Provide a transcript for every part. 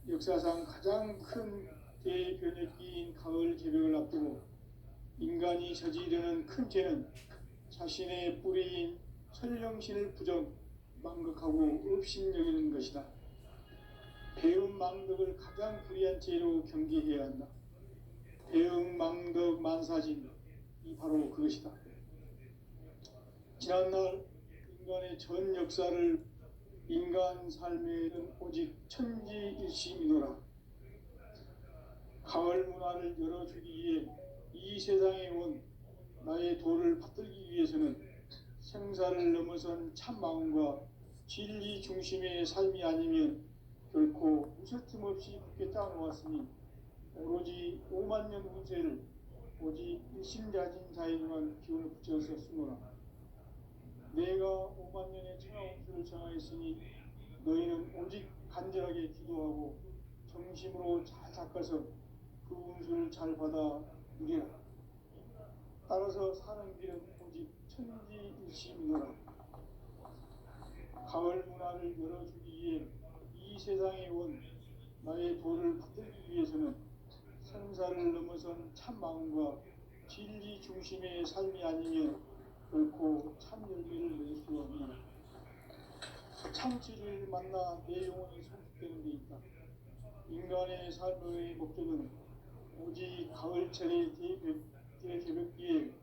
역사상 가장 큰 대변혁기인 가을 개벽을 앞두고 인간이 저지르는 큰 죄는 자신의 뿌리인 천령신을 부정, 망극하고 업신여기는 것이다. 배음 망덕을 가장 불의한 죄로 경계해야 한다. 배음 망덕 만사진, 이 바로 그것이다. 지난날 인간의 전 역사를 인간 삶에는 오직 천지일심이노라. 가을 문화를 열어주기 위해 이 세상에 온 나의 도를 받들기 위해서는 생사를 넘어선 참 마음과 진리 중심의 삶이 아니면 결코 무설틈 없이 굳게 짜놓았으니 오로지 5만 년 운세를 오직 일심가진 자에게만 기운을 붙여서 쓰노라. 내가 5만 년의 천하운수를 정하였으니 너희는 오직 간절하게 기도하고 정심으로 잘 닦아서 그 운수를 잘 받아 누리라. 따라서 사는 길은 오직 천지일심이노라. 가을 문화를 열어주기 위해 이 세상에 온 나의 도를 받들기 위해서는 생사를 넘어선 참 마음과 진리 중심의 삶이 아니면 결코 참 열매를 낼 수 없는 참치를 만나 내 영혼이 성숙되는 데 있다. 인간의 삶의 목적은 오직 가을철의 대개벽기에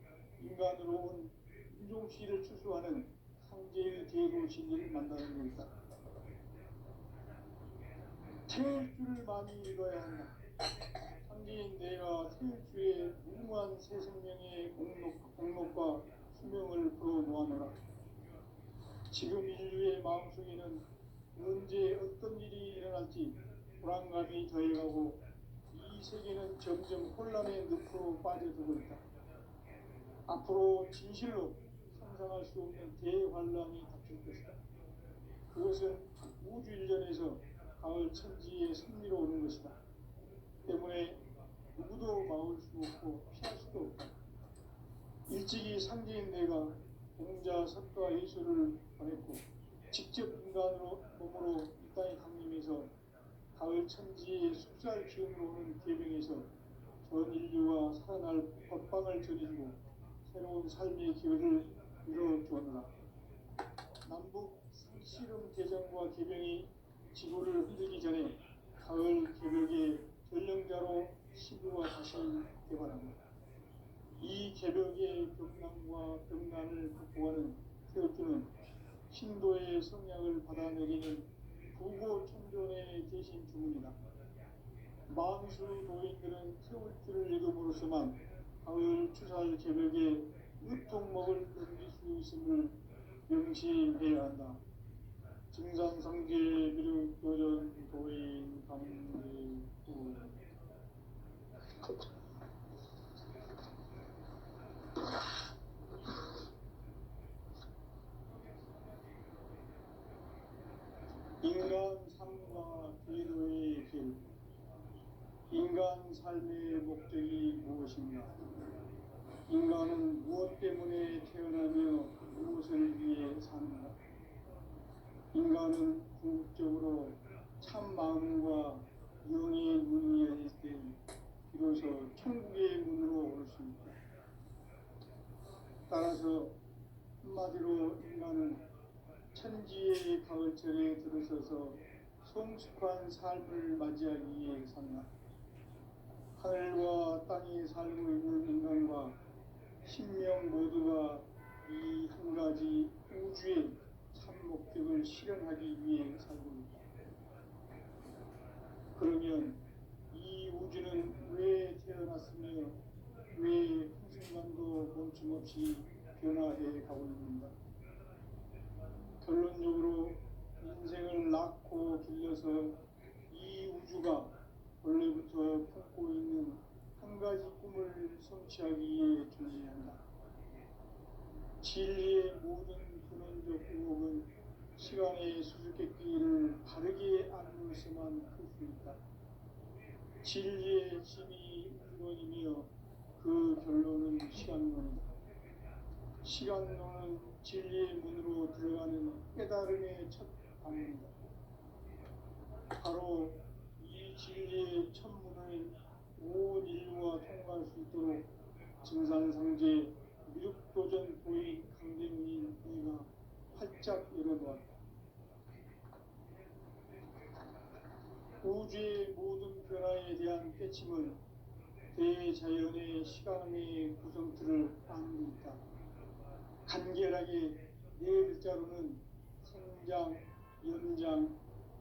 인간으로 온 인종씨를 추수하는 상제의 대로 진리를 만나는 것이다. 태울 줄을 많이 읽어야 한다. 상제인 내가 태울 주의 무궁한 새 생명의 공록과 수명을 풀어놓아노라. 지금 인류의 마음속에는 언제 어떤 일이 일어날지 불안감이 더해가고 이 세계는 점점 혼란의 늪으로 빠져들고 있다. 앞으로 진실로 상상할 수 없는 대환란이 닥칠 것이다. 그것은 우주 일전에서 가을 천지의 섭리로 오는 것이다. 때문에 누구도 막을 수 없고 피할 수도 없다. 일찍이 상제인 내가 공자, 석가, 예수를 보냈고 직접 인간으로 몸으로 이 땅에 강림해서 가을 천지의 숲살 기운으로 오는 계명에서 전 인류와 살아날 법방을 전해주고 새로운 삶의 기회를 이뤄주었노라. 남북 상씨름 대전과 계명이 지구를 흔들기 전에 가을 개벽의 전령자로 시부와 다시 개발합니다. 이 개벽의 벽난과 벽난을 극복하는 태엽주는 신도의 성약을 받아내리는 부고 천존의 대신 주문이다. 만수 노인들은 태울주를 읽음으로써만 가을 추살 개벽에 으통먹을 넘길 수 있음을 명시해야 한다. 증산상계 비륵 도전 도인 강대구 인간 삶과 기도의 길. 인간 삶의 목적이 무엇인가? 인간은 무엇 때문에 태어나며 무엇을 위해 사는가? 인간은 궁극적으로 참 마음과 영의 문이 열릴 때 비로소 천국의 문으로 올 수 있다. 따라서 한마디로 인간은 천지의 가을철에 들어서서 성숙한 삶을 맞이하기 위해 산다. 하늘과 땅에 살고 있는 인간과 신명 모두가 이 한 가지 우주의 참 목적을 실현하기 위해 살고 있다. 그러면 이 우주는 왜 태어났으며 왜 한순간도 멈춤없이 변화해 가고 있는가? 결론적으로 인생을 낳고 길러서 이 우주가 원래부터 품고 있는 한 가지 꿈을 성취하기 위해 존재한다. 진리의 모든 근원적 의혹은 시간의 수수께끼를 바르게 안물서만 풀 수 있다. 진리의 핵심이 우주론이며 그 결론은 시간론이다. 시간론은 진리의 문으로 들어가는 깨달음의 첫 방문이다. 바로 이 진리의 천문을 온 인류가 통과할 수 있도록 증산상제 미륵도전 도인 강대문인 너희가 활짝 열어놓았다. 우주의 모든 변화에 대한 깨침은 대자연의 시간의 구성틀을 안고 있다. 간결하게 네 글자로는 생장, 연장,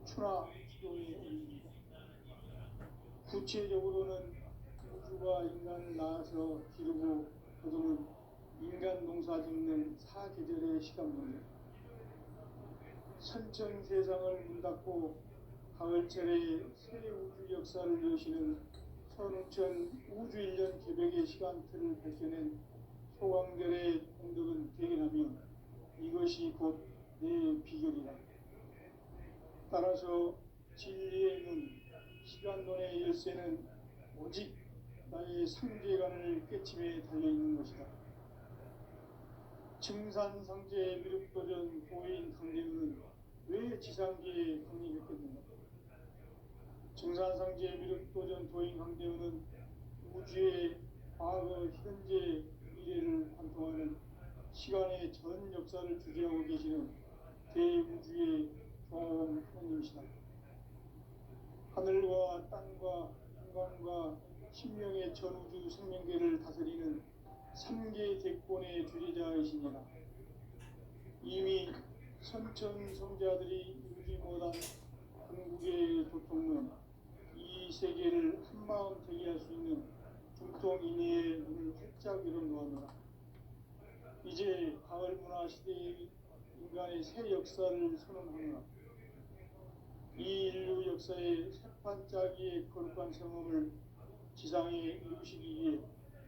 추나 추동의 의미입니다. 구체적으로는 우주가 인간을 낳아서 기르고 거두는 인간 농사 짓는 사계절의 시간입니다. 선천 세상을 문 닫고 가을철에 새 우주 역사를 여시는 선우천 우주일년 개벽의 시간틀을 밝혀낸 소강들의 공덕은 대견하며 이것이 곧 내 비결이다. 따라서 진리의 눈, 시간론의 열쇠는 오직 나의 상제관을 깨침에 달려있는 것이다. 증산상제 미륵도전 도인 강대우는 왜 지상계에 강림했겠는가? 증산상제 미륵도전 도인 강대우는 우주의 과거, 현재, 미래를 관통하는 시간의 전 역사를 주재하고 계시는 대우주의 종합 하나님이시다. 하늘과 땅과 인간과 신명의 전우주 생명계를 다스리는 3개 대권의 주제자이시니라. 이미 선천성자들이 이루지 못한 궁극의 도통은 이 세계를 한마음 되게 할 수 있는 중통인의의 문을 활짝 열어놓았노라. 이제 가을 문화 시대의 인간의 새 역사를 선언하노라. 이 인류 역사의 새판짜기의 거룩한 성험을 지상에 이루시기 위해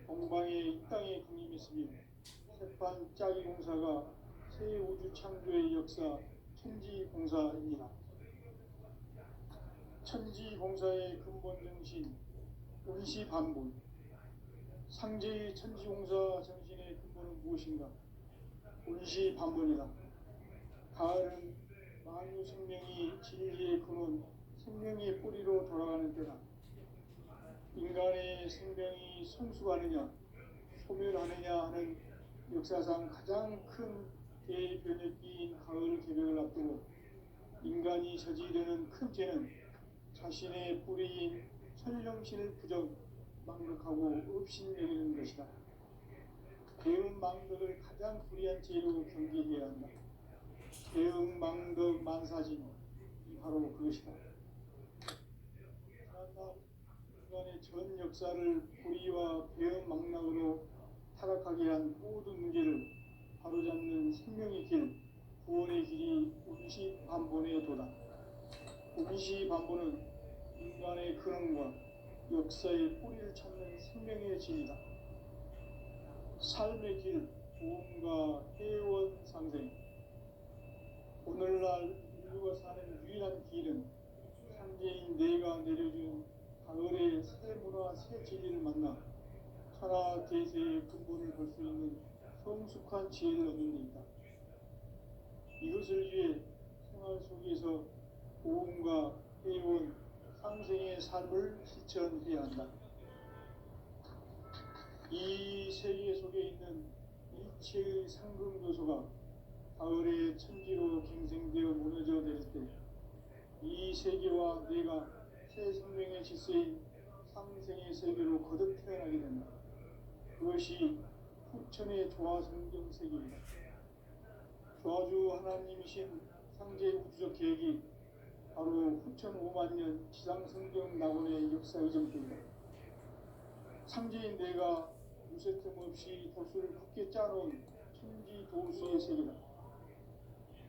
동방의 이 땅에 강림했으며 새판짜기 공사가 새 우주 창조의 역사 천지공사입니다. 천지공사의 근본 정신 운시반본. 상제의 천지공사 정신의 근본은 무엇인가? 운시반본이다. 가을은 만유 생명이 진리의 근원, 생명의 뿌리로 돌아가는 때다. 인간의 생명이 성숙하느냐, 소멸하느냐 하는 역사상 가장 큰 대변혁기인 가을 개벽을 앞두고 인간이 저지르는 큰 죄는 자신의 뿌리인 천령신을 부정, 망극하고 업신여기는 것이다. 배음 망덕을 가장 불의한 죄로 경계해야 한다. 배음 망덕 만사진, 이 바로 그것이다. 인간의 전 역사를 불의와 배음 망락으로 타락하게 한 모든 문제를 바로잡는 생명의 길, 구원의 길이 운시반본의 도다. 운시반본은 인간의 근원과 역사의 뿌리를 찾는 생명의 진이다. 삶의 길, 보험과 회원 상생. 오늘날 인류가 사는 유일한 길은 상제인 내가 내려준 가을의 새 문화, 새 진리를 만나 천하 대세의 근본을 볼 수 있는 성숙한 지혜를 얻는 데이다. 이것을 위해 생활 속에서 보험과 회원, 상생의 삶을 실천해야 한다. 이 세계 속에 있는 일체의 상금 요소가 가을의 천지로 갱생되어 무너져 내릴 때 이 세계와 내가 새 생명의 질서인 상생의 세계로 거듭 태어나게 된다. 그것이 후천의 조화성경 세계이다. 조화주 하나님이신 상제 우주적 계획이 바로 후천 5만년 지상성경 낙원의 역사 의정표이다. 상제인 내가 무쇠틈 없이 도수를 굳게 짜놓은 천지 도수의 세계다.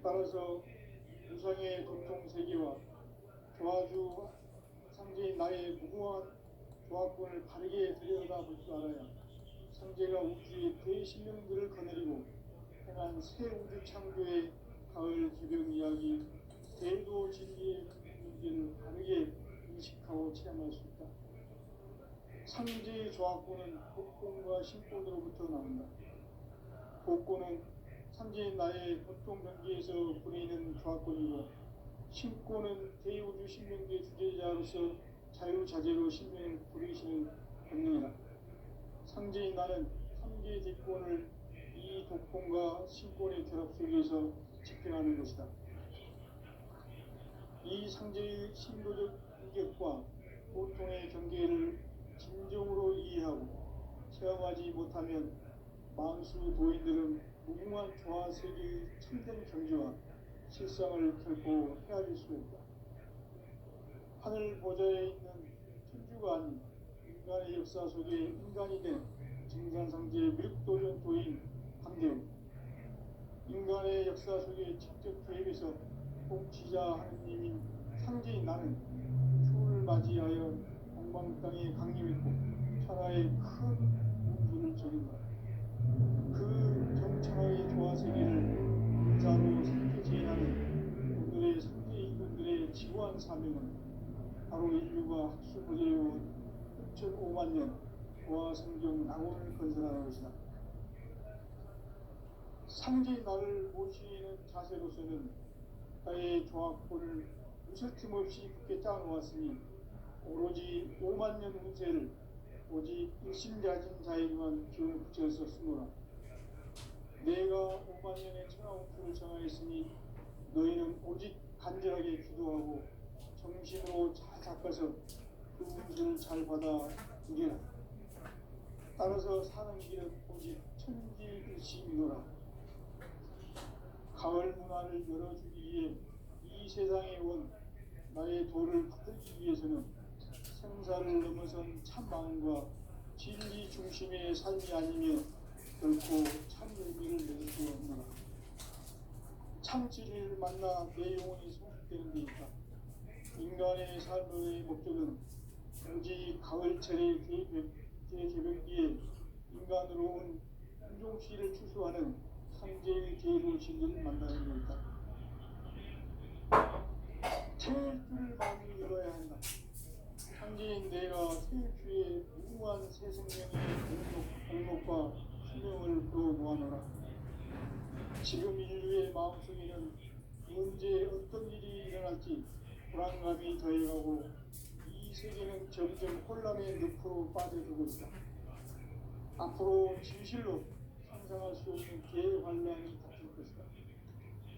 따라서 우상의 도통 세계와 조화주 상제인 나의 무궁한 조합권을 바르게 들여다볼 줄 알아야 상제가 우주의 대신령들을 거느리고 행한 새 우주 창조의 가을 개벽 이야기, 대도 진리의 문제를 바르게 인식하고 체험할 수 있다. 상제의 조합권은 복권과 신권으로부터 나온다. 복권은 상제인 나의 보통 경계에서 보내는 조합권이고, 신권은 대우주 신명계 주제자로서 자유자재로 신명을 부리시는 권능이다. 상제인 나는 3개 대권을 이 독권과 신권의 결합 속에서 집행하는 것이다. 이 상제의 신도적 인격과 보통의 경계를 진정으로 이해하고 체험하지 못하면 만수 도인들은 무궁한 조화 세계의 참된 경지와 실상을 결코 헤아릴 수 없다. 하늘 보좌에 있는 천주가 아닌 인간의 역사 속에 인간이 된 증산상제의 미륵도전도인 강대우, 인간의 역사 속에 직접 개입해서 통치자 하느님인 상제인 나는 추를 맞이하여 동방 땅에 강림했고 천하의 큰 우주를 적인다. 그 정천하의 조화세계를 인자로 삼켜 제인하는 오늘의 상제 인군들의 지구한 사명은 바로 인류가 학수고대해온 6,500만 년 조화성경 낙원을 건설하는 것이다. 상제인 나를 모시는 자세로서는 나의 조합권을 무설팀 없이 굳게 짜놓았으니 오로지 5만 년 운세를 오직 일심가진 자에게만 기운을 붙여서 쓰노라. 내가 5만 년의 천하운수를 정하였으니 너희는 오직 간절하게 기도하고 정신으로 잘 닦아서 그 운수를 잘 받아 누리라. 따라서 사는 길은 오직 천지일심이노라. 가을 문화를 열어주기 위해 이 세상에 온 나의 도를 받들기 위해서는 생사를 넘어선 참 마음과 진리 중심의 삶이 아니면 결코 참 의미를 낼 수 없노라. 참 진리를 만나 내 영혼이 성숙되는 데 있다. 인간의 삶의 목적은 오직 가을철의 개벽기에 인간으로 온 윤종씨를 추수하는 상제의 계로 진리를 만나는 것이다. 체일주를 많이 열어야 한다. 상제인 내가 체일주의 무궁한 새 생명의 공목과 수명을 불어모아노라. 지금 인류의 마음속에는 언제 어떤 일이 일어날지 불안감이 더해가고 이 세계는 점점 혼란의 늪으로 빠져들고 있다. 앞으로 진실로 상상할 수 없는 대환란이 닥칠 것이다.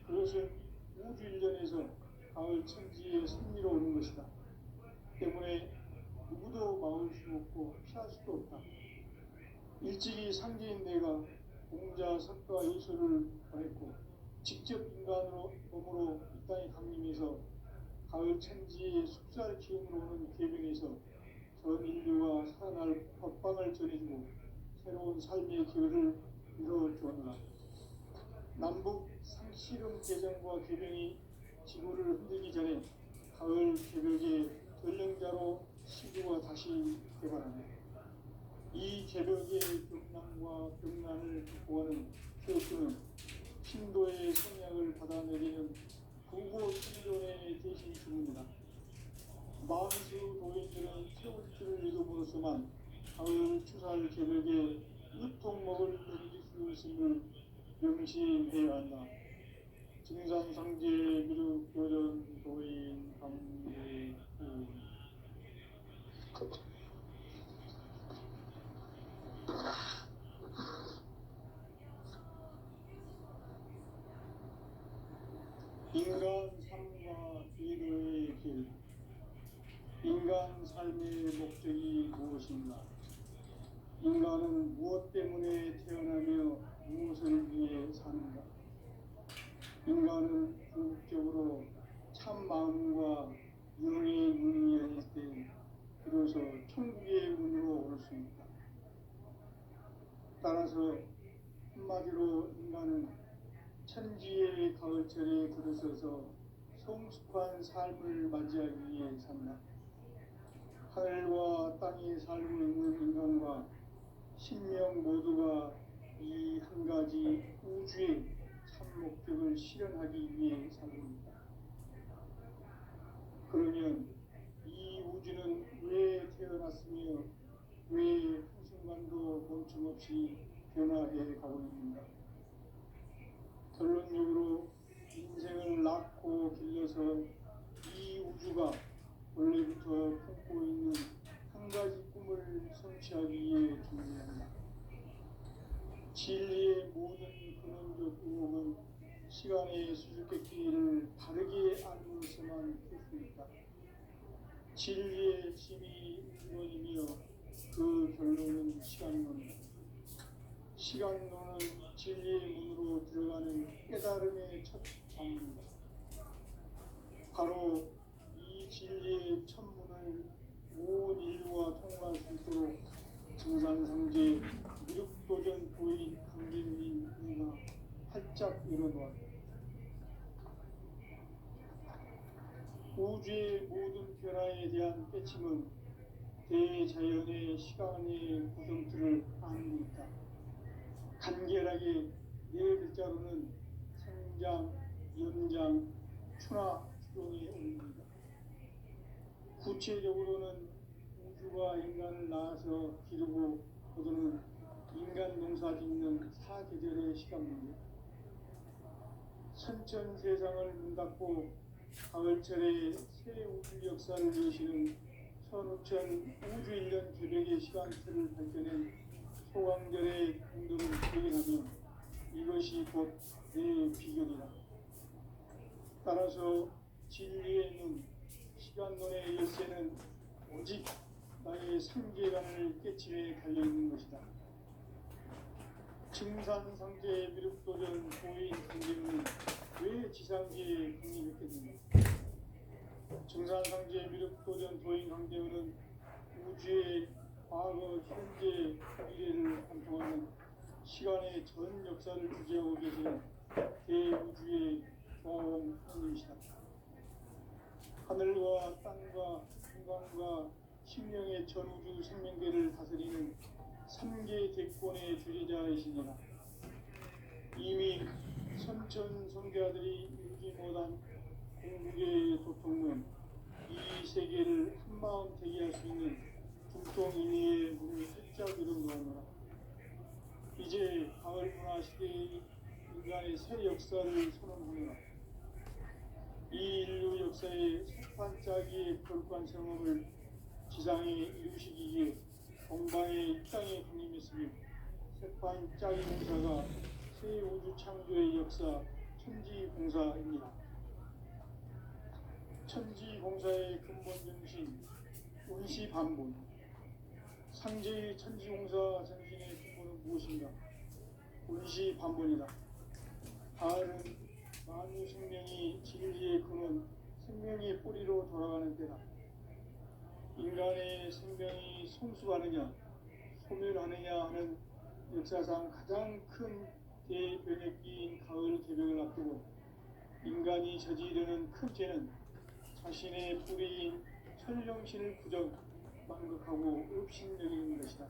그것은 우주 일전에서 가을 천지의 승리로 오는 것이다. 때문에 누구도 막을 수 없고 피할 수도 없다. 일찍이 상제인 내가 공자, 석가, 요소를 보냈고 직접 인간으로 몸으로 이 땅에 강림해서 가을 천지의 숙살 기운으로 오는 계명에서 전 인류가 살아날 법방을 전해주고 새로운 삶의 기회를 이뤄주었노라. 남북 상씨름 개정과 개병이 지구를 흔들기 전에 가을 개벽의 전령자로 시구가 다시 개발하며 이 개벽의 병난과 병난을 극복하는 태극기는 신도의 성약을 받아내리는 부고 신존의 대신 주문이다. 만수 도인들은 세울 줄을 믿음으로서만 가을 추살 개벽에 으통먹을 넘길 수 있음을 명심해야 한다. 증산상제 미륵교전 도인 강대우. 인간 삶과 기도의 길. 인간 삶의 목적이 무엇인가? 인간은 무엇 때문에 태어나며 무엇을 위해 사는가? 인간은 궁극적으로 참 마음과 영의 눈이 열릴 때 비로소 천국의 문으로 올 수 있다. 따라서 한마디로 인간은 천지의 가을철에 들어서서 성숙한 삶을 맞이하기 위해 산다. 하늘과 땅에 살고 있는 인간과 신명 모두가 이 한 가지 우주의 참 목적을 실현하기 위해 살고 있다. 그러면 이 우주는 왜 태어났으며 왜 한순간도 멈춤없이 변화해 가고 있는가? 결론적으로 인생을 낳고 길러서 이 우주가 원래부터 품고 있는 성취하기 위해 존재한다. 진리의 모든 근원적 의혹은 시간의 수수께끼를 바르게 알고서만 풀 수 있다. 진리의 힘이 근원이며 그 결론은 시간론이다. 시간론은 진리의 문으로 들어가는 깨달음의 첫 방문이다. 바로 이 진리의 첫문을 온 인류가 통과할 수 있도록 증산상제 미륵도전 도인 강림민 의가 활짝 열어놓았다. 우주의 모든 변화에 대한 깨침은 대자연의 시간의 구성틀을 아닙니다. 간결하게 네 글자로는 성장, 연장, 추나 추동이 옵니다. 구체적으로는 우주가 인간을 낳아서 기르고 거두는 인간 농사 짓는 사계절의 시간입니다. 선천 세상을 문 닫고 가을철에 새 우주 역사를 여시는 선우천 우주 1년 개벽의 시간틀을 밝혀낸 소강절의 공덕을 기억하면 이것이 곧 내 비결이다. 따라서 진리의 눈, 시간론의 열쇠는 오직 나의 상계관을 깨침에 달려있는 것이다. 증산상제 미륵도전 도인 강제는 왜 지상계에 국립했겠느냐? 증산상제 미륵도전 도인 강제는 우주의 과거, 현재, 미래를 관통하는 시간의 전 역사를 주재하고 계신 대우주의 조화공 형님이시다. 하늘과 땅과 인간과 심령의 전우주 생명계를 다스리는 3계 대권의 주제자이시니라. 이미 선천 성자들이 이루지 못한 공국의 도통문 이 세계를 한마음 되게 할 수 있는 중통인의의 문이 활짝 열어놓았노라. 이제 가을 문화 시대의 인간의 새 역사를 선언하노라. 이 인류 역사의 색판짜기의 거룩한 성험을 지상에 이루시기 위해 동방의 이 땅에 군림했으며 색판짜기 공사가 새 우주 창조의 역사 천지공사입니다. 천지공사의 근본 정신 운시반본. 상제의 천지공사 정신의 근본은 무엇인가? 운시반본이다. 가을은 만유 생명이 진리의 근원, 생명의 뿌리로 돌아가는 때다. 인간의 생명이 성숙하느냐, 소멸하느냐 하는 역사상 가장 큰 대변혁기인 가을 개벽을 앞두고 인간이 저지르는 큰 죄는 자신의 뿌리인 천령신을 부정, 망극하고 업신여기는 것이다.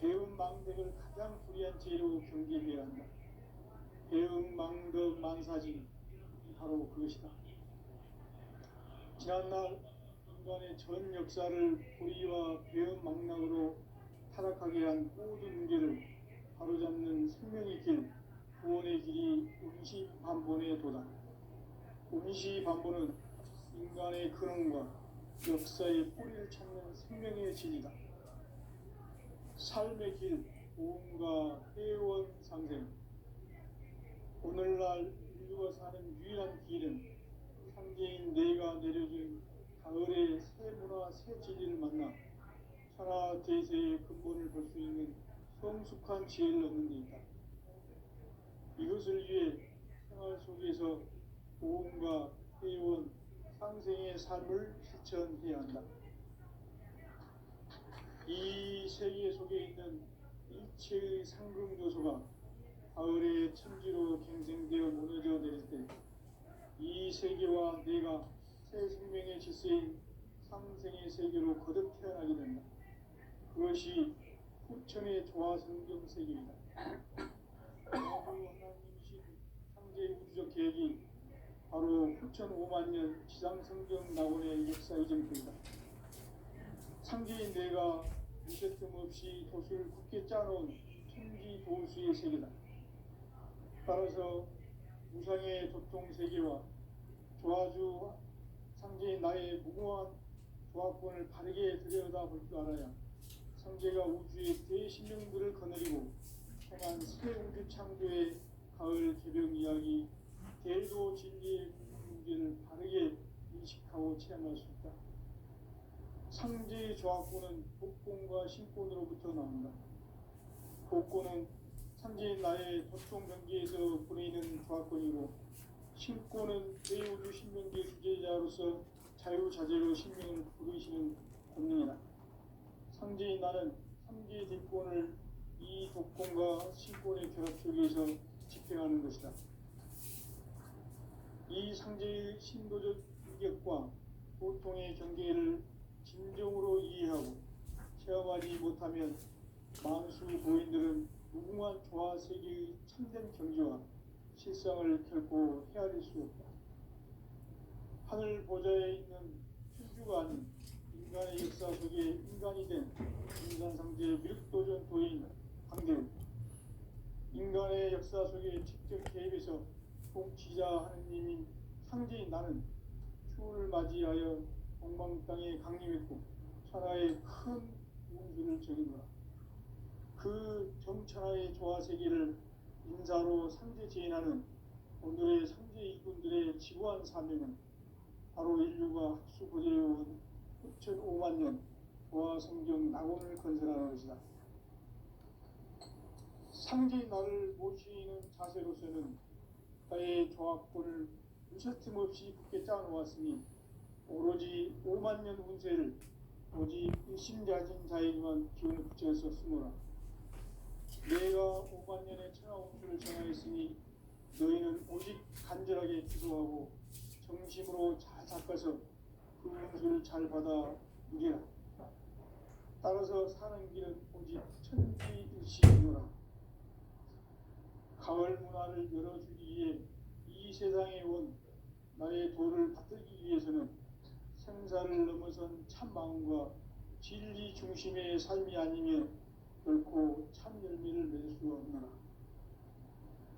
배움 망덕을 가장 불의한 죄로 경계해야 한다. 배움 망덕 만사진 바로 그것이다. 지난날 인간의 전 역사를 불의와 배움 망락으로 타락하게 한 모든 문제를 바로잡는 생명의 길, 구원의 길이 운시반본의 도다. 운시반본은 인간의 근원과 역사의 뿌리를 찾는 생명의 진이다. 삶의 길, 보험과 회원 상생. 오늘날 인류가 사는 유일한 길은 상제인 내가 내려준 가을의 새 문화, 새 진리를 만나 천하 대세의 근본을 볼 수 있는 성숙한 지혜를 얻는 데 있다. 이것을 위해 생활 속에서 보험과 회원, 상생의 삶을 실천해야 한다. 이 세계 속에 있는 일체의 상금 요소가 가을의 천지로 갱생되어 무너져 내릴 때 이 세계와 내가 새 생명의 질서인 상생의 세계로 거듭 태어나게 된다. 그것이 후천의 조화성경 세계이다. 하나님이신 상제 우주적 계획이 바로 후천 5만 년 지상성경 낙원의 역사 이정표이다. 상제인 내가 무쇠뜸 없이 도수를 굳게 짜놓은 천지 도수의 세계다. 따라서 무상의 도통 세계와 조화주 상제인 나의 무궁한 조합권을 바르게 들여다볼 줄 알아야 상제가 우주의 대신령들을 거느리고 행한 새 우주 창조의 가을 개벽 이야기, 대도 진리의 문제를 바르게 인식하고 체험할 수 있다. 상제의 조합구는 복권과 신권으로부터 나온다. 복권은 상제인 나의 도총 경계에서 보내는 조합권이고, 신권은 대우주 신명계 주제자로서 자유자재로 신명을 부르시는 권능이다. 상제인 나는 상제의 대권을 이 독권과 신권의 결합 속에서 집행하는 것이다. 이 상제의 신도적 인격과 보통의 경계를 진정으로 이해하고 체험하지 못하면 만수 고인들은 무궁한 조화 세계의 참된 경지와 실상을 결코 헤아릴 수 없다. 하늘 보좌에 있는 천주가 아닌 인간의 역사 속에 인간이 된 인간상제 밀도전 도인 황대우, 인간의 역사 속에 직접 개입해서 통치자 하느님인 상제인 나는 추후를 맞이하여 동방 땅에 강림했고 천하의 큰 운수를 정해놓아 그 정천하의 조화 세계를 인사로 상제 제인하는 오늘의 상제 일꾼들의 지구한 사명은 바로 인류가 학수고대해온 6,500만 년 조화 성경 낙원을 건설하는 것이다. 상제인 나를 모시는 자세로서는 나의 조합권을 무설틈 없이 굳게 짜놓았으니 오로지 5만 년 운세를 오직 일심자진 자에게만 기운을 붙여서 쓰노라. 내가 5만 년의 천하 운수를 정하였으니 너희는 오직 간절하게 기도하고 정심으로 잘 닦아서 그 운수를 잘 받아 누리라. 따라서 사는 길은 오직 천지일시이노라. 가을 문화를 열어주기 위해 이 세상에 온 나의 도를 받들기 위해서는 생사를 넘어선 참 마음과 진리 중심의 삶이 아니면 결코 참 열매를 맺을 수 없노라.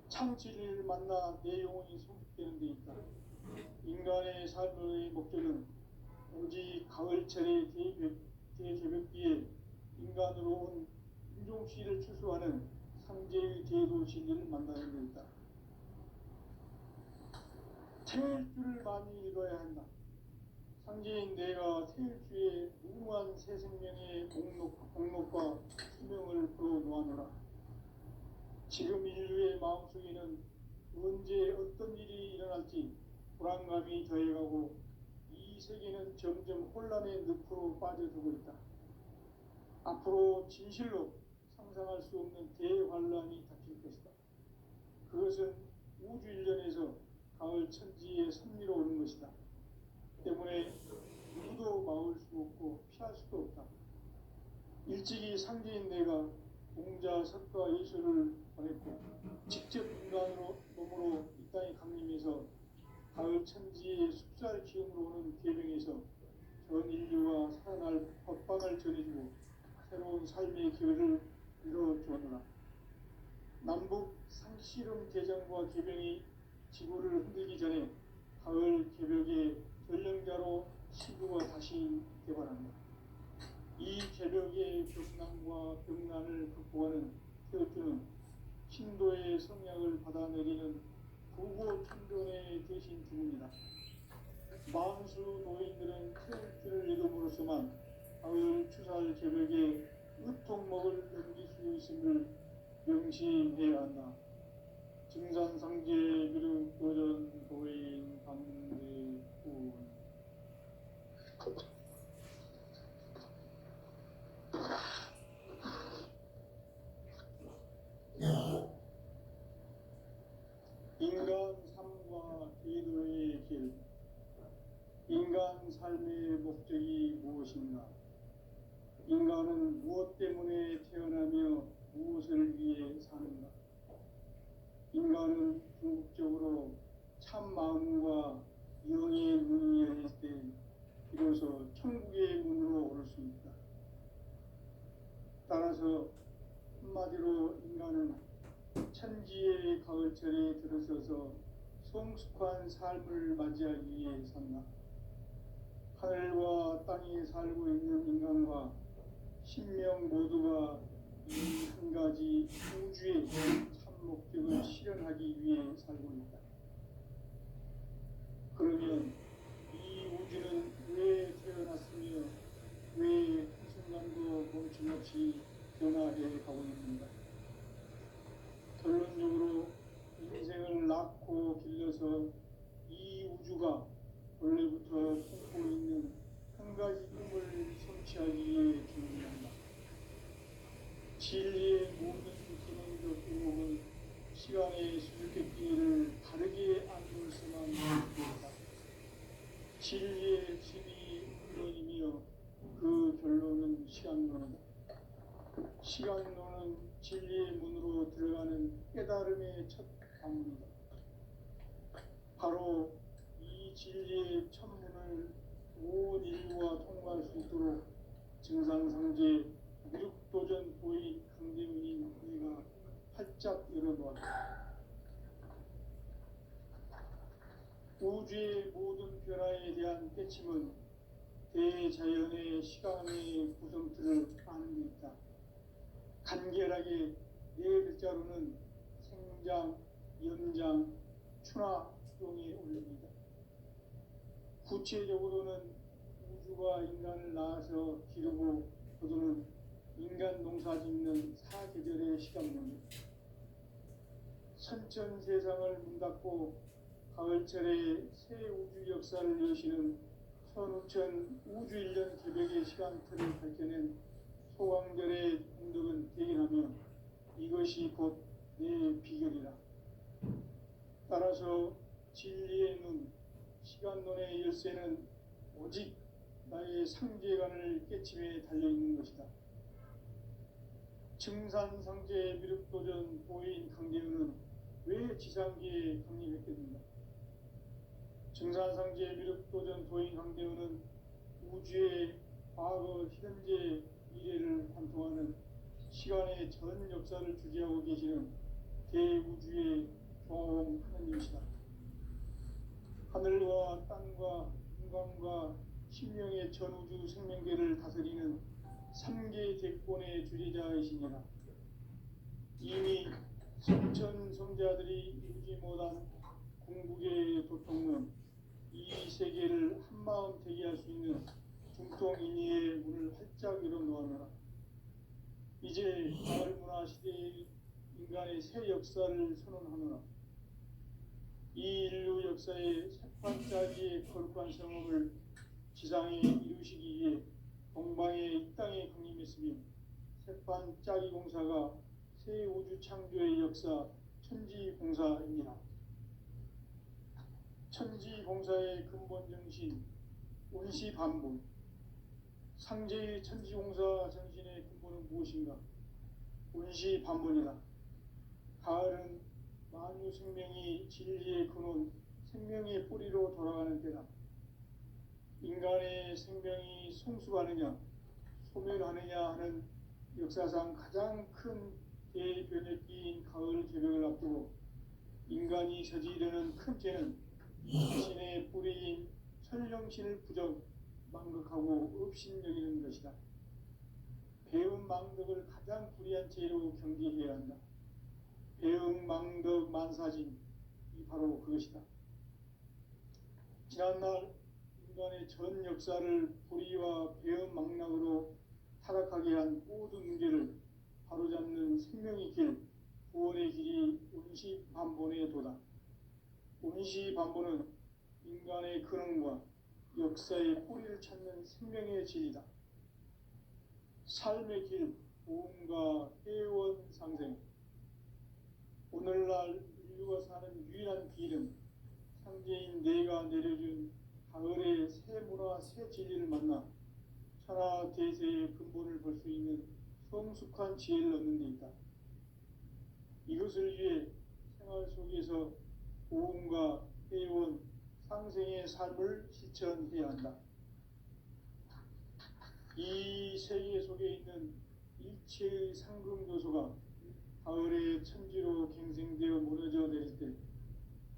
참 진리를 만나 내 영혼이 성숙되는 데 있다. 인간의 삶의 목적은 오직 가을철의 대개벽기에 인간으로 온 인종시를 추수하는 상제의 대도 진리를 만나는 데 있다. 태일주를 많이 읽어야 한다. 상제인 내가 태일주의 무궁한 새 생명의 목록과 수명을 풀어놓아노라. 지금 인류의 마음속에는 언제 어떤 일이 일어날지 불안감이 더해가고 이 세계는 점점 혼란의 늪으로 빠져들고 있다. 앞으로 진실로 상상할 수 없는 대환란이 닥칠 것이다. 그것은 우주 일련에서 가을 천지의 섭리로 오는 것이다. 때문에 누구도 막을 수 없고 피할 수도 없다. 일찍이 상제인 내가 공자, 석가, 예수를 보냈고 직접 인간으로 몸으로 이 땅에 강림해서 가을 천지의 숲살 기운으로 오는 계명에서 전 인류가 살아날 법방을 전해주고 새로운 삶의 기회를 이뤄주었노라. 남북 상씨름 개정과 개병이 지구를 흔들기 전에 가을 개벽의 전령자로 시구가 다시 개발한다. 이 개벽의 벽난과 벽난을 극복하는 태어주는 신도의 성약을 받아내리는 부고 천변의 대신 주문이다. 만수 노인들은 태어주를 읽음으로써만 가을 추살 개벽의 의통목을 넘길 수 있음을 명심해야 한다. 증산상제 비륵 도전 도인 강대군. 인간 삶과 기도의 길. 인간 삶의 목적이 무엇인가? 인간은 무엇 때문에 태어나며 무엇을 위해 사는가? 인간은 궁극적으로 참 마음과 영의 문이 열릴 때 비로소 천국의 문으로 오를 수 있다. 따라서 한마디로 인간은 천지의 가을철에 들어서서 성숙한 삶을 맞이하기 위해 산다. 하늘과 땅에 살고 있는 인간과 신명 모두가 이 한 가지 우주의 참 목적을 실현하기 위해 살고 있다. 그러면 이 우주는 왜 태어났으며 왜 한순간도 멈춤없이 변화해 가고 있는가? 결론적으로 인생을 낳고 길러서 이 우주가 원래부터 품고 있는 한 가지 꿈을 성취하기 위해 준비한다. 진리의 모든 기능적 의목은 시간의 수수께끼를 다르게 안볼 수만 있다. 진리의 핵심이 근원이며 그 결론은 시간론이다. 시간론은 진리의 문으로 들어가는 깨달음의 첫 방문이다. 바로 이 진리의 첫 문을 온 인류가 통과할 수 있도록 증상상제 미륵도전 보인 강대문인 우리가 활짝 열어놓았다. 우주의 모든 변화에 대한 깨침은 대자연의 시간의 구성틀을 아는 데 있다. 간결하게 네 글자로는 생장, 연장, 출하용에 올립니다. 구체적으로는 우주가 인간을 낳아서 기르고 거두는 인간 농사 짓는 사계절의 시간론입니다. 선천 세상을 문 닫고 가을철에 새 우주 역사를 여시는 선우천 우주 1년 개벽의 시간틀을 밝혀낸 소강절의 공덕은 대견하며 이것이 곧 내 비결이라. 따라서 진리의 눈, 시간론의 열쇠는 오직 나의 상제관을 깨침에 달려있는 것이다. 증산상제 미륵도전 보인 강대은은 왜 지상계에 강림했겠는가? 증산상제 미륵도전 보인 강대은은 우주의 과거, 현재, 미래를 관통하는 시간의 전 역사를 주재하고 계시는 대우주의 조화음 하나님이시다. 하늘과 땅과 인간과 신명의 전우주 생명계를 다스리는 3계 대권의 주재자이시니라. 이미 수천 성자들이 이루지 못한 궁극의 도통은 이 세계를 한마음 되게 할 수 있는 중통인의의 문을 활짝 열어놓아노라. 이제 가을 문화 시대의 인간의 새 역사를 선언하노라. 이 인류 역사의 새판짜기의 거룩한 성업을 지상에 이루시기 위해 동방의 이 땅에 강림했으며 새판짜기 공사가 새 우주 창조의 역사 천지공사입니다. 천지공사의 근본 정신 운시반본. 상제의 천지공사 정신의 근본은 무엇인가? 운시반본이다. 가을은 만유 생명이 진리의 근원, 생명의 뿌리로 돌아가는 때다. 인간의 생명이 성숙하느냐, 소멸하느냐 하는 역사상 가장 큰 대변혁기인 가을 개벽을 앞두고 인간이 저지르는 큰 죄는 신의 뿌리인 천령신을 부정, 망극하고 업신여기는 것이다. 배움 망덕을 가장 불의한 죄로 경계해야 한다. 배움 망덕 만사진, 이 바로 그것이다. 지난날 인간의 전 역사를 불의와 배움 망락으로 타락하게 한 모든 문제를 바로잡는 생명의 길, 구원의 길이 운시반본의 도다. 운시반본은 인간의 근원과 역사의 뿌리를 찾는 생명의 진리다. 삶의 길, 보험과 회원 상생. 오늘날 인류가 사는 유일한 길은 상제인 내가 내려준 가을의 새 문화, 새 진리를 만나 천하 대세의 근본을 볼 수 있는 성숙한 지혜를 얻는 데 있다. 이것을 위해 생활 속에서 보험과 회원, 상생의 삶을 실천해야 한다. 이 세계 속에 있는 일체의 상금 요소가 가을의 천지로 갱생되어 무너져 내릴 때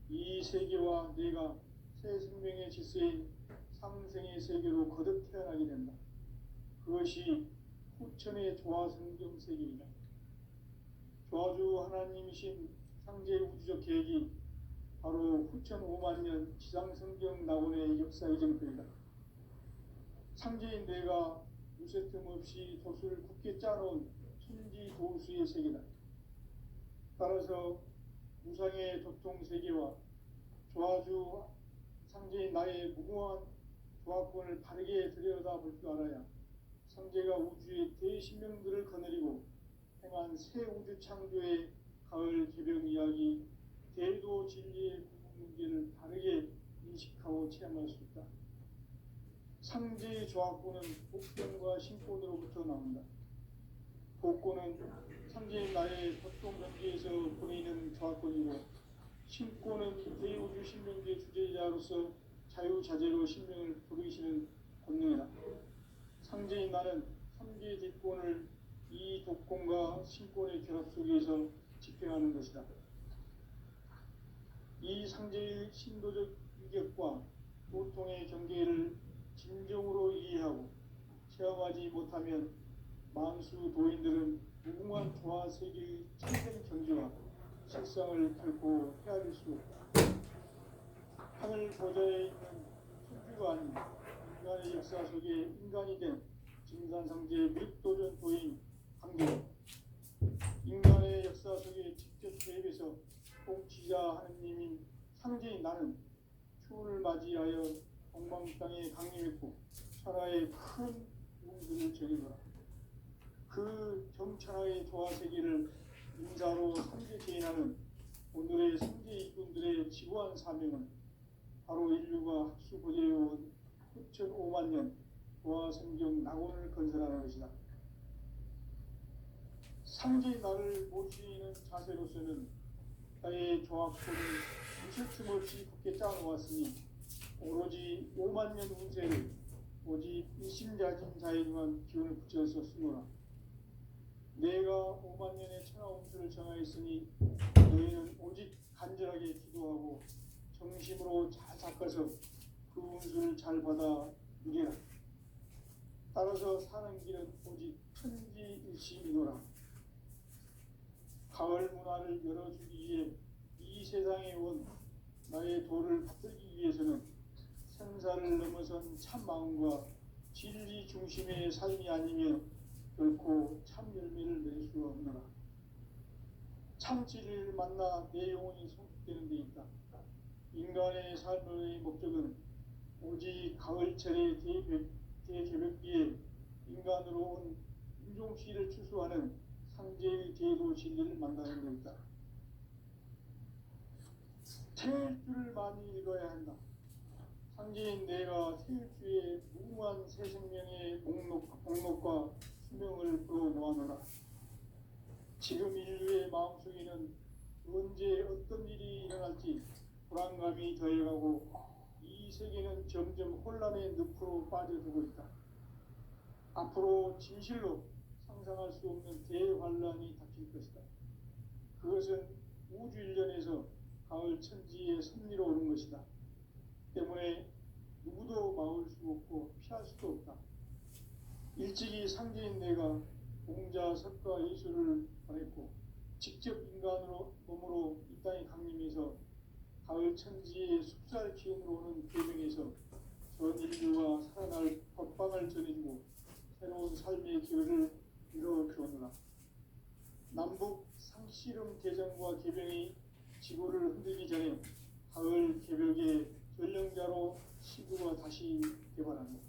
이 세계와 내가 새 생명의 질서인 상생의 세계로 거듭 태어나게 된다. 그것이 후천의 조화성경 세계입니다. 조화주 하나님이신 상제 우주적 계획이 바로 후천 5만 년 지상성경 낙원의 역사의 정표이다. 상제인 내가 무쇠 틈 없이 도수를 굳게 짜놓은 천지 도수의 세계다. 따라서 무상의 도통 세계와 조화주 상제인 나의 무궁한 조화권을 바르게 들여다볼 줄 알아야 상제가 우주의 대신명들을 거느리고 행한 새 우주 창조의 가을 개벽 이야기, 대도 진리의 구분 문제를 바르게 인식하고 체험할 수 있다. 상제의 조화권은 복권과 신권으로부터 나온다. 복권은 상제인 나의 보통 경계에서 보내는 조화권이고, 신권은 대우주 신명계 주제자로서 자유자재로 신명을 부르시는 권능이다. 상제인 나는 3개 뒷권을 이 독권과 신권의 결합 속에서 집행하는 것이다. 이 상제의 신도적 위격과 보통의 경계를 진정으로 이해하고 체험하지 못하면 만수 도인들은 무궁한 조화 세계의 참된 경지와 실상을 결코 헤아릴 수 없다. 하늘 보좌에 있는 천주가 아닌 인간의 역사 속에 인간이 된 증산상제의 윗도전 도인 강경, 인간의 역사 속에 직접 개입해서 통치자 하느님인 상제인 나는 추운을 맞이하여 동방 땅에 강림했고 천하의 큰 운수를 저리노라. 그 정천하의 조화 세계를 인사로 상제 제인하는 오늘의 상제 일꾼들의 지구한 사명은 바로 인류가 학수 보재해온 후천 5만 년 조화 성경 낙원을 건설하는 것이다. 상제의 나를 모시는 자세로서는 나의 조화권을 무쇠 틈 없이 굳게 짜놓았으니 오로지 5만 년 운세를 오직 일심자진 자에게만 기운을 붙여서 쓰노라. 내가 5만 년의 천하 운수를 정하였으니 너희는 오직 간절하게 기도하고 정심으로 잘 닦아서 그 운수를 잘 받아 누리라. 따라서 사는 길은 오직 천지일심이노라. 가을 문화를 열어주기 위해 이 세상에 온 나의 도를 받들기 위해서는 생사를 넘어선 참 마음과 진리 중심의 삶이 아니면 결코 참 열매를 낼 수 없노라. 참 진리를 만나 내 영혼이 성숙되는 데 있다. 인간의 삶의 목적은 오직 가을철의 대개벽기에 인간으로 온 인종시를 추수하는 상제의 제도 진리를 만나는 데 있다. 태일주를 많이 읽어야 한다. 상제인 내가 태일주의 무궁한 새 생명의 목록과 수명을 풀어놓아노라. 지금 인류의 마음속에는 언제 어떤 일이 일어날지 불안감이 더해가고 이 세계는 점점 혼란의 늪으로 빠져들고 있다. 앞으로 진실로 상상할 수 없는 대환란이 닥칠 것이다. 그것은 우주 일련에서 가을 천지의 섭리로 오는 것이다. 때문에 누구도 막을 수 없고 피할 수도 없다. 일찍이 상제인 내가 공자, 석가, 예수를 보냈고 직접 인간으로 몸으로 이 땅에 강림해서 가을 천지의 숲살 기운으로 오는 계명에서 전 인류가 살아날 법방을 전해주고 새로운 삶의 기회를 이루어 주었노라. 남북 상씨름 대전과 개병이 지구를 흔들기 전에 가을 개벽의 전령자로 시구가 다시 개발한다.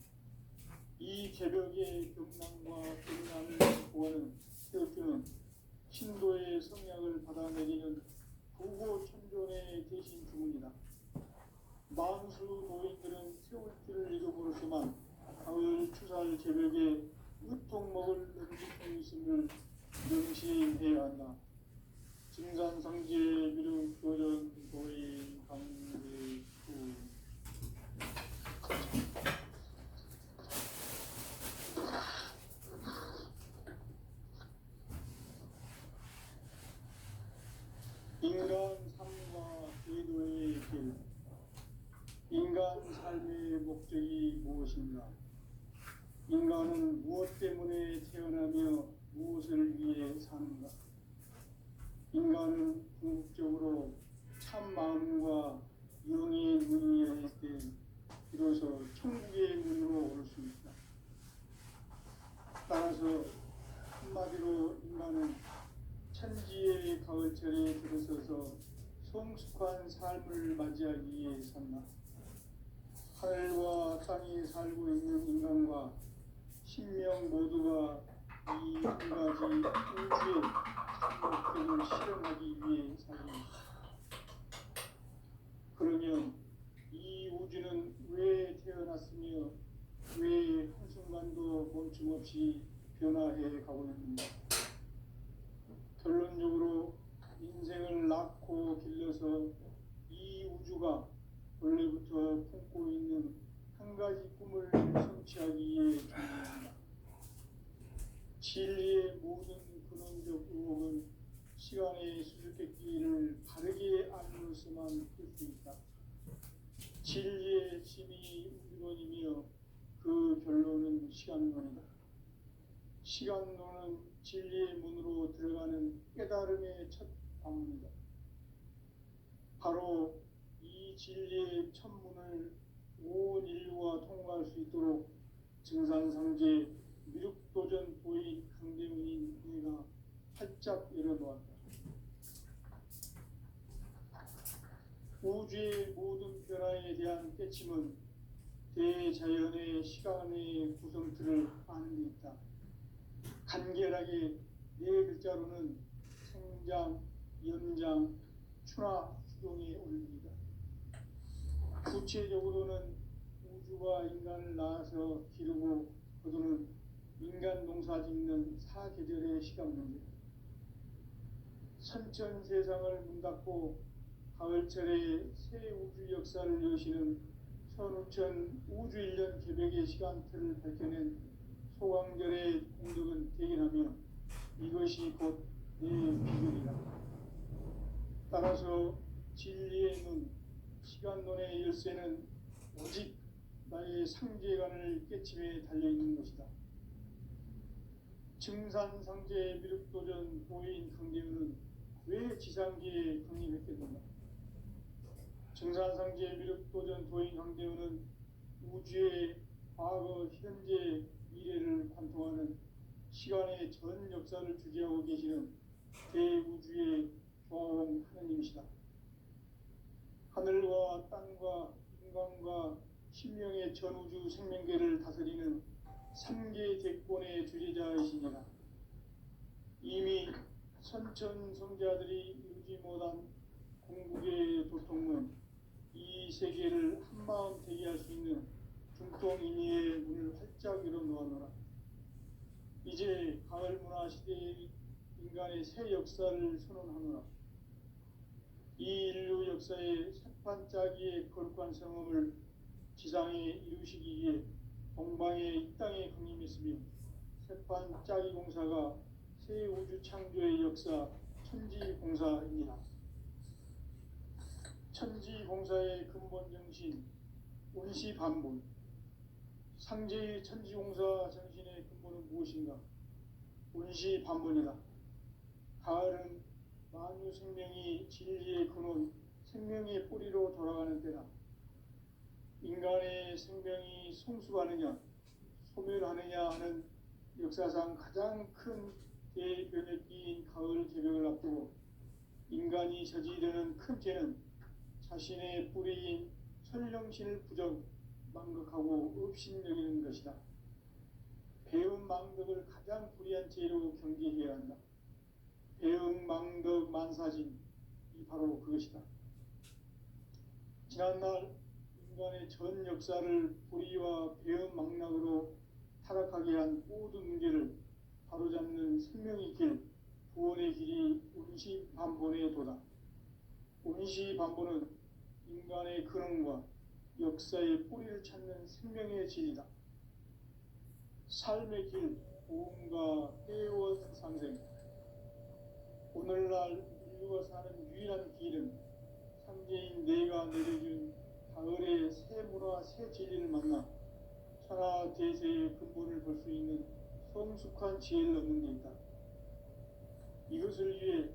이 개벽의 경랑과 경랑을 보아는 태극주는 신도의 성약을 받아내리는 부고 천존의 대신 주문이다. 만수 노인들은 세울 길을 잃어버렸지만 가을 추살 개벽에 으통먹을 넘치고 있음을 명심해야 한다. 증산상제 미륵 도전 도의 강대구 인간 삶과 제도의 길. 인간 삶의 목적이 무엇인가? 인간 인간은 무엇 때문에 태어나며 무엇을 위해 사는가? 인간은 궁극적으로 참 마음과 영의 문이 열릴 때 비로소 천국의 문으로 올 수 있다. 따라서 한마디로 인간은 천지의 가을철에 들어서서 성숙한 삶을 맞이하기 위해 산다. 하늘과 땅에 살고 있는 인간과 신명 모두가 이 한 가지 우주의 목적을 실현하기 위해 살고 있다. 그러면 이 우주는 왜 태어났으며 왜 한순간도 멈춤없이 변화해 가고 있는가? 결론적으로 인생을 낳고 길러서 이 우주가 원래부터 품고 있는 한 가지 꿈을 성취하기 위해 존재합니다. 진리의 모든 근원적 의혹은 시간의 수수께끼를 바르게 알므로서만 풀 수 있다. 진리의 핵심이 우주론이며 그 결론은 시간론이다. 시간론은 진리의 문으로 들어가는 깨달음의 첫 방문이다. 바로 이 진리의 첫 문을 온 인류가 통과할 수 있도록 증산상제 미륵도전 도인 강대문인 내가 활짝 열어놓았다. 우주의 모든 변화에 대한 깨침은 대자연의 시간의 구성틀을 아는 데 있다. 간결하게 네 글자로는 생장, 연장, 추나 수동의 원리이다. 구체적으로는 우주가 인간을 낳아서 기르고 거두는 인간 농사 짓는 사계절의 시간 문제. 선천 세상을 문 닫고 가을철에 새 우주 역사를 여시는 선우천 우주 1년 개백의 시간틀을 밝혀낸 소강절의 공덕은 대견하며 이것이 곧 내 비결이다. 따라서 진리의 눈, 시간론의 열쇠는 오직 나의 상제관을 깨침에 달려있는 것이다. 증산상제 미륵도전 보인 강대우는 왜 지상계에 강림했겠는가? 증산상제 미륵도전 도인 강대우는 우주의 과거, 현재, 미래를 관통하는 시간의 전 역사를 주재하고 계시는 대우주의 교황 하느님이시다. 하늘과 땅과 인간과 신명의 전우주 생명계를 다스리는 3계 대권의 주재자이시니라. 이미 선천성자들이 이루지 못한 궁극의 도통문, 이 세계를 한마음 되게 할 수 있는 중통인의의 문을 활짝 열어놓아노라. 이제 가을 문화 시대의 인간의 새 역사를 선언하노라. 이 인류 역사의 새판짜기의 거룩한 성험을 지상에 이루시기 위해 동방의 이 땅에 강림했으며 새판짜기 공사가 새 우주 창조의 역사 천지공사입니다. 천지공사의 근본 정신 운시반본. 상제의 천지공사 정신의 근본은 무엇인가? 운시반본이다. 가을은 만유 생명이 진리의 근원, 생명의 뿌리로 돌아가는 때다. 인간의 생명이 성숙하느냐, 소멸하느냐 하는 역사상 가장 큰 대변혁기인 가을 개벽을 앞두고 인간이 저지르는 큰 죄는 자신의 뿌리인 천령신을 부정, 망극하고 업신여기는 것이다. 배움 망덕을 가장 불의한 죄로 경계해야 한다. 배움 망덕 만사진이 바로 그것이다. 지난날 인간의 전 역사를 불의와 배움 망락으로 타락하게 한 모든 문제를 바로잡는 생명의 길, 구원의 길이 운시반본의 도다. 운시반본은 인간의 근원과 역사의 뿌리를 찾는 생명의 진이다. 삶의 길, 고음과 회원 상생. 오늘날 인류가 사는 유일한 길은 상제인 내가 내려준 가을의 새 문화, 새 진리를 만나 천하 대세의 근본을 볼 수 성숙한 지혜를 얻는 데이다. 이것을 위해